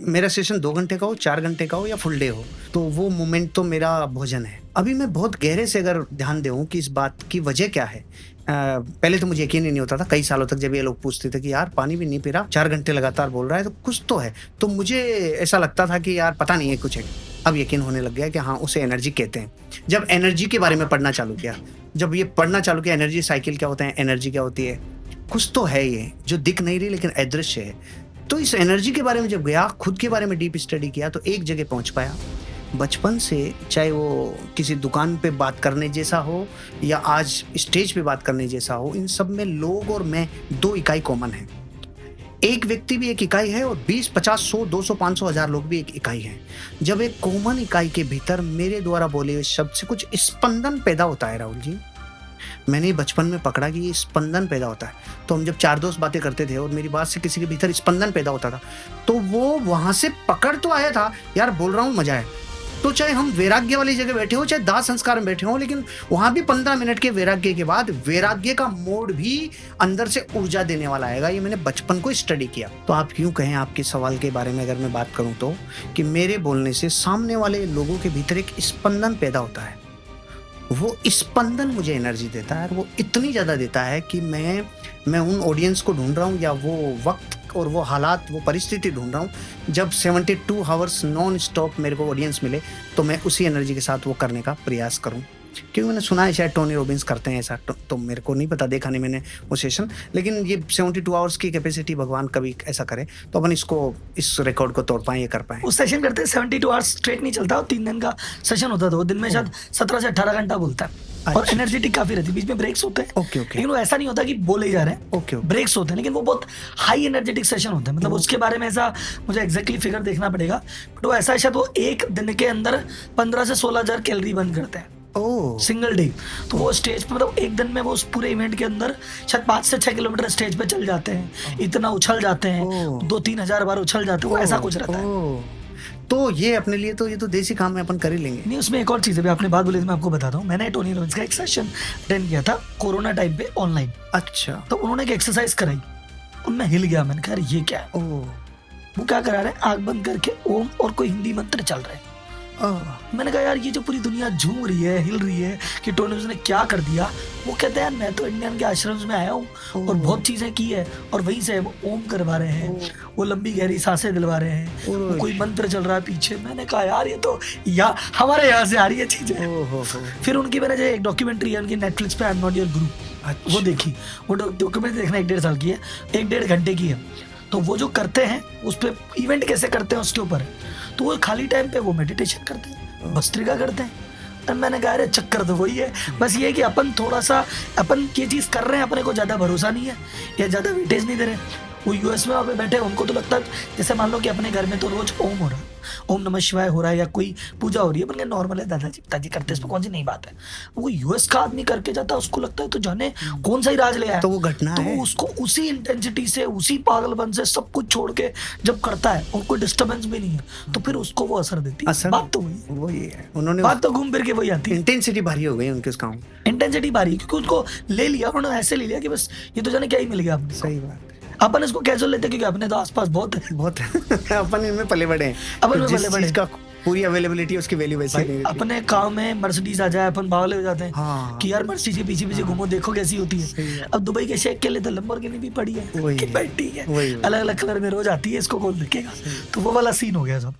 मेरा सेशन 2 घंटे का हो, 4 घंटे का हो या फुल डे हो, तो वो मोमेंट तो मेरा भोजन है। अभी मैं बहुत गहरे से अगर ध्यान दूं कि इस बात की वजह क्या है, पहले तो मुझे यकीन ही नहीं होता था कई सालों तक, जब ये लोग पूछते थे कि यार पानी भी नहीं पी रहा, 4 घंटे लगातार बोल रहा है, तो कुछ तो है। तो मुझे ऐसा लगता था कि यार पता नहीं है कुछ है। अब यकीन होने लग गया कि हाँ, उसे एनर्जी कहते हैं। जब एनर्जी के बारे में पढ़ना चालू किया, जब ये पढ़ना चालू किया एनर्जी साइकिल क्या होता है, एनर्जी क्या होती है, कुछ तो है ये जो दिख नहीं रही लेकिन अदृश्य है। तो इस एनर्जी के बारे में जब गया, खुद के बारे में डीप स्टडी किया, तो एक जगह पहुंच पाया। बचपन से चाहे वो किसी दुकान पे बात करने जैसा हो या आज स्टेज पे बात करने जैसा हो, इन सब में लोग और मैं 2 इकाई कॉमन है। एक व्यक्ति भी एक इकाई है और 20, 50, 100, 200, 500, 1000 लोग भी एक इकाई हैं। जब एक कॉमन इकाई के भीतर मेरे द्वारा बोले हुए शब्द से कुछ स्पंदन पैदा होता है राहुल जी, मैंने बचपन में पकड़ा कि ये स्पंदन पैदा होता है। तो हम जब 4 दोस्त बातें करते थे और मेरी बात से किसी के भीतर स्पंदन पैदा होता था, तो वो वहां से पकड़ तो आया था, यार बोल रहा हूँ मजा है। तो चाहे हम वैराग्य वाली जगह बैठे हो, चाहे दाह संस्कार में बैठे हो, लेकिन वहां भी 15 मिनट के वैराग्य के बाद वैराग्य का मोड भी अंदर से ऊर्जा देने वाला आएगा। ये मैंने बचपन को स्टडी किया। तो आप क्यों कहें, आपके सवाल के बारे में अगर मैं बात करूं तो, कि मेरे बोलने से सामने वाले लोगों के भीतर एक स्पंदन पैदा होता है। वो स्पंदन मुझे एनर्जी देता है, और वो इतनी ज्यादा देता है कि मैं उन ऑडियंस को ढूंढ रहा हूँ, या वो वक्त और वो हालात, वो परिस्थिति ढूंढ रहा हूँ जब 72 आवर्स नॉन स्टॉप मेरे को ऑडियंस मिले, तो मैं उसी एनर्जी के साथ वो करने का प्रयास करूँ। क्योंकि मैंने सुना है शायद टोनी रॉबिन्स करते हैं ऐसा, तो मेरे को नहीं पता, देखा नहीं मैंने वो सेशन, लेकिन ये 72 आवर्स की कैपेसिटी भगवान कभी ऐसा करे तो अपन इस रिकॉर्ड को तोड़ पाए, ये कर पाए। उस सेशन करते हैं 72 आवर्स स्ट्रेट नहीं चलता, 3 दिन का सेशन होता था। वो दिन में शायद 17 से 18 घंटा बोलता है। और एनर्जेटिक काफी रहती है, बीच में ब्रेक्स होते हैं। ओके। लेकिन वो ऐसा नहीं होता कि बोले ही जा रहे हैं। ओके। ब्रेक्स होते हैं, लेकिन वो बहुत हाई एनर्जेटिक सेशन होते हैं। मतलब उसके बारे में ऐसा मुझे एग्जैक्टली फिगर देखना पड़ेगा, बट वो ऐसा शायद वो एक दिन के अंदर 15 से 16,000 कैलोरी बर्न करते हैं सिंगल डे। तो वो स्टेज पे, मतलब एक दिन में वो उस पूरे इवेंट के अंदर शायद 5 से 6 किलोमीटर स्टेज पे चल जाते हैं, इतना उछल जाते हैं, 2-3 हजार बार उछल जाते हैं, ऐसा कुछ रहता है। तो ये अपने लिए तो ये तो देसी काम है, अपन कर ही लेंगे। नहीं, उसमें एक और चीज है, आपने बात बोली, मैं आपको बताता हूँ। मैंने टोनी रॉबिन्स का एक सेशन अटेंड किया था कोरोना टाइम पे ऑनलाइन। अच्छा। तो उन्होंने एक एक्सरसाइज कराई और मैं हिल गया। मैंने कहा ये क्या है? वो क्या करा रहे हैं, आंख बंद करके ओम और कोई हिंदी मंत्र चल रहे हैं। मैंने कहा यार ये जो पूरी दुनिया झूम रही है, हिल रही है कि टोनी रॉबिन्स ने क्या कर दिया। वो कहते हैं यार मैं तो इंडियन के आश्रम में आया हूँ और बहुत चीजें की है, और वहीं से वो ओम करवा रहे हैं, वो लंबी गहरी सांसें दिलवा रहे हैं, वो कोई मंत्र चल रहा है पीछे। मैंने कहा यार ये तो हमारे यहाँ से आ रही है चीजें। फिर उनकी मैंने जो एक डॉक्यूमेंट्री है उनकी नेटफ्लिक्स पे, आई एम नॉट योर गुरु, वो देखी। वो डॉक्यूमेंट्री देखना 1.5 साल की है, 1-1.5 घंटे की है। तो वो जो करते हैं उस पर इवेंट कैसे करते हैं उसके ऊपर है। तो वो खाली टाइम पे वो मेडिटेशन करते हैं, भस्त्रिका करते हैं। तब मैंने कहा अरे चक्कर तो वही है, बस ये कि अपन थोड़ा सा अपन ये चीज़ कर रहे हैं, अपने को ज़्यादा भरोसा नहीं है या ज़्यादा वेटेज नहीं दे रहे। वो यूएस में वहाँ पे बैठे, उनको तो लगता है जैसे मान लो कि अपने घर में तो रोज ओम हो रहा है, ओम नमः शिवाय हो रहा है, या कोई पूजा हो रही है, अपन नॉर्मल है, दादाजी पिताजी करते हैं, इसमें कौन सी नई बात है। वो यूएस का आदमी करके जाता है, उसको लगता है तो जाने कौन सा ही राज ले आया। तो वो घटना तो है, उसको उसी इंटेंसिटी से, उसी पागलपन से सब कुछ छोड़ के जब करता है और कोई डिस्टर्बेंस भी नहीं है, तो फिर उसको वो असर देती है। बात तो वही है, उन्होंने बात तो घूम फिर के वही आती है। इंटेंसिटी भारी हो गई उनके, उसका इंटेंसिटी भारी, क्योंकि उनको ले लिया उन्होंने, ऐसे ले लिया कि बस ये तो जाने क्या ही मिल गया आपने। सही बात। अपन इसको कैजुअल लेते हैं क्योंकि अपने तो आसपास बहुत अपन इनमें पले बड़े हैं, अपन में पले बड़े, का पूरी अवेलेबिलिटी उसकी वैल्यू वैसे नहीं होती। अपने काम में मर्सिडीज आ जाए अपन बावले हो जाते हैं। हाँ। कि यार मर्सिडीज के पीछे पीछे घूमो, देखो कैसी होती है। अब दुबई के शेख के लिए तो लंबोर्गिनी भी पड़ी है, कि बैठी है, अलग अलग कलर में रोज आती है, इसको कौन देखेगा। तो वो वाला सीन हो गया सब।